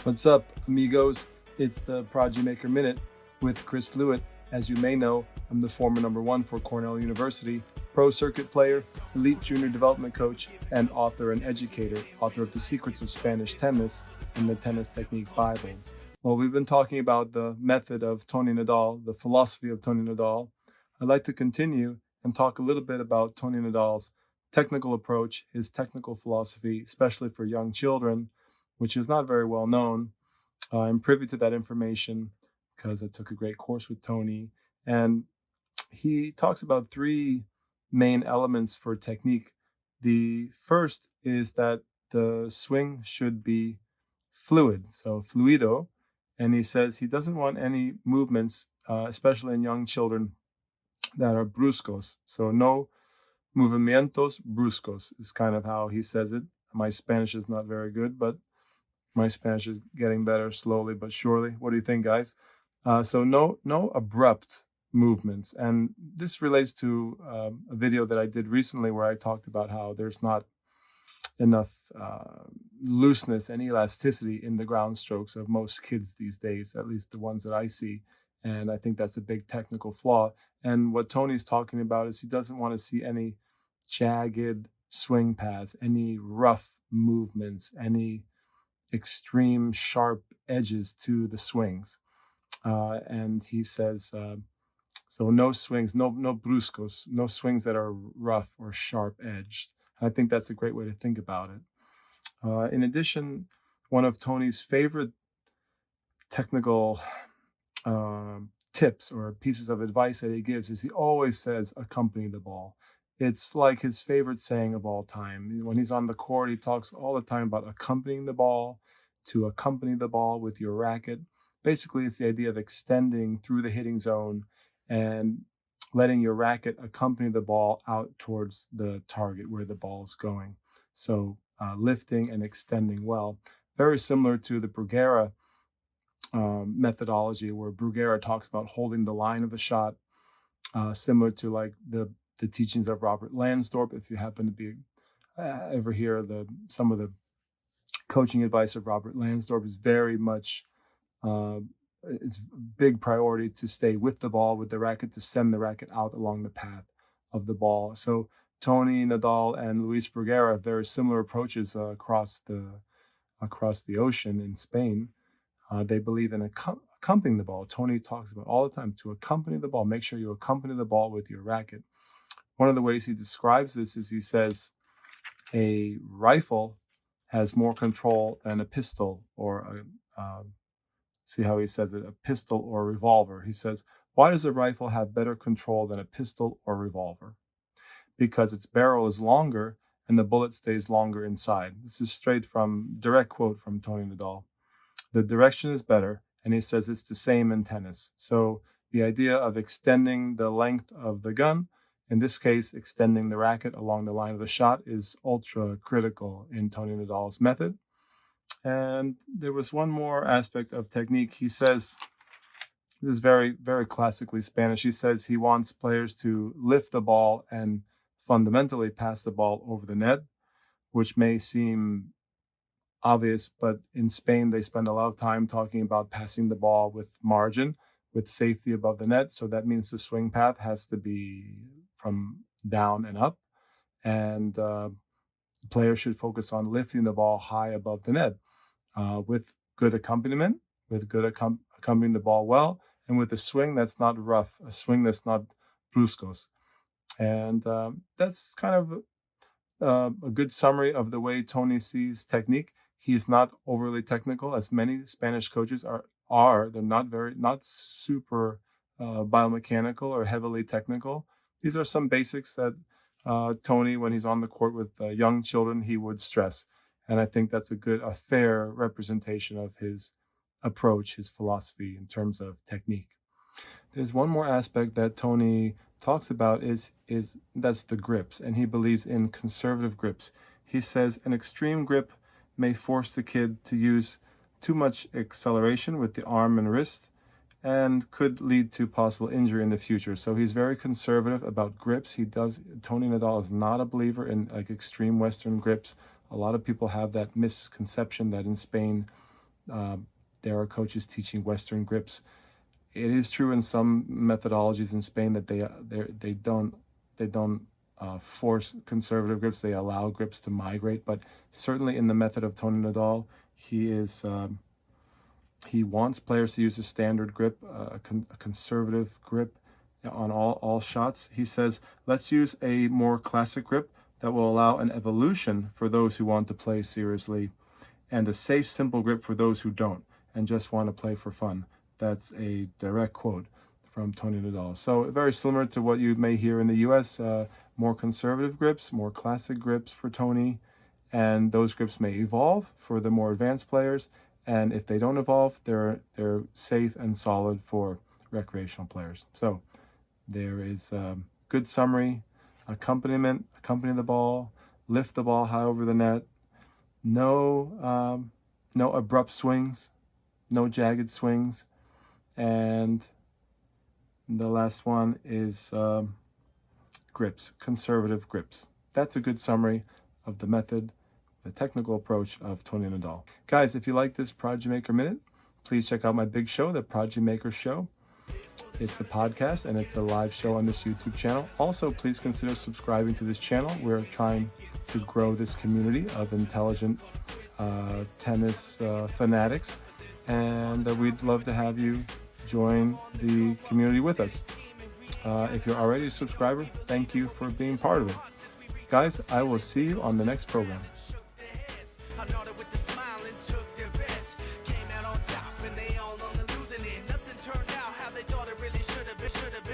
What's up, amigos? It's the Prodigy Maker Minute with Chris Lewitt. As you may know, I'm the former #1 for Cornell University, pro circuit player, elite junior development coach, and author and educator, author of The Secrets of Spanish Tennis and the Tennis Technique Bible. Well, we've been talking about the method of Toni Nadal, the philosophy of Toni Nadal. I'd like to continue and talk a little bit about Toni Nadal's technical approach, his technical philosophy, especially for young children, which is not very well known. I'm privy to that information because I took a great course with Tony. And he talks about three main elements for technique. The first is that the swing should be fluid, so fluido. And he says he doesn't want any movements, especially in young children, that are bruscos. So no movimientos bruscos is kind of how he says it. My Spanish is not very good, but my Spanish is getting better slowly but surely. What do you think, guys? So no abrupt movements. And this relates to a video that I did recently where I talked about how there's not enough looseness and elasticity in the ground strokes of most kids these days, at least the ones that I see. And I think that's a big technical flaw. And what Tony's talking about is he doesn't want to see any jagged swing paths, any rough movements, any extreme sharp edges to the swings. And he says, so no swings, no bruscos, no swings that are rough or sharp edged. I think that's a great way to think about it. In addition, one of Tony's favorite technical tips or pieces of advice that he gives is he always says, accompany the ball. It's like his favorite saying of all time. When he's on the court, he talks all the time about accompanying the ball, to accompany the ball with your racket. Basically, it's the idea of extending through the hitting zone and letting your racket accompany the ball out towards the target where the ball is going. So lifting and extending well. Very similar to the Bruguera methodology, where Bruguera talks about holding the line of the shot, similar to like the teachings of Robert Lansdorp. If you happen to be ever hear some of the coaching advice of Robert Lansdorp, is very much it's a big priority to stay with the ball, with the racket, to send the racket out along the path of the ball. So Toni Nadal and Luis Bruguera have very similar approaches across the ocean in Spain. They believe in accompanying the ball. Tony talks about all the time to accompany the ball. Make sure you accompany the ball with your racket. One of the ways he describes this is he says a rifle has more control than a pistol or see how he says it, a pistol or a revolver. He says, why does a rifle have better control than a pistol or revolver? Because its barrel is longer and the bullet stays longer inside. This is straight from, direct quote from Toni Nadal. The direction is better, and he says it's the same in tennis. So the idea of extending the length of the gun, in this case, extending the racket along the line of the shot, is ultra critical in Toni Nadal's method. And there was one more aspect of technique. He says, this is very, very classically Spanish. He says he wants players to lift the ball and fundamentally pass the ball over the net, which may seem obvious, but in Spain, they spend a lot of time talking about passing the ball with margin, with safety above the net. So that means the swing path has to be from down and up. And the player should focus on lifting the ball high above the net with good accompaniment, with good accompanying the ball well, and with a swing that's not rough, a swing that's not bruscos. And that's kind of a good summary of the way Tony sees technique. He's not overly technical, as many Spanish coaches are. They're not super biomechanical or heavily technical. These are some basics that Tony, when he's on the court with young children, he would stress. And I think that's a fair representation of his approach, his philosophy in terms of technique. There's one more aspect that Tony talks about is that's the grips, and he believes in conservative grips. He says an extreme grip may force the kid to use too much acceleration with the arm and wrist and could lead to possible injury in the future. So he's very conservative about grips. Toni Nadal is not a believer in like extreme Western grips. A lot of people have that misconception that in Spain there are coaches teaching Western grips. It is true in some methodologies in Spain that they don't force conservative grips. They allow grips to migrate, but certainly in the method of Toni Nadal, he wants players to use a standard grip, a conservative grip on all shots. He says, let's use a more classic grip that will allow an evolution for those who want to play seriously, and a safe, simple grip for those who don't and just want to play for fun. That's a direct quote from Toni Nadal. So very similar to what you may hear in the US, more conservative grips, more classic grips for Toni, and those grips may evolve for the more advanced players. And if they don't evolve, they're safe and solid for recreational players. So there is a good summary: accompaniment, accompany the ball, lift the ball high over the net, no abrupt swings, no jagged swings, and the last one is grips, conservative grips. That's a good summary of the method, the technical approach of Toni Nadal. Guys, if you like this Prodigy Maker Minute, please check out my big show, the Prodigy Maker Show. It's a podcast and it's a live show on this YouTube channel. Also, please consider subscribing to this channel. We're trying to grow this community of intelligent tennis fanatics, and we'd love to have you join the community with us. If you're already a subscriber, thank you for being part of it. Guys, I will see you on the next program.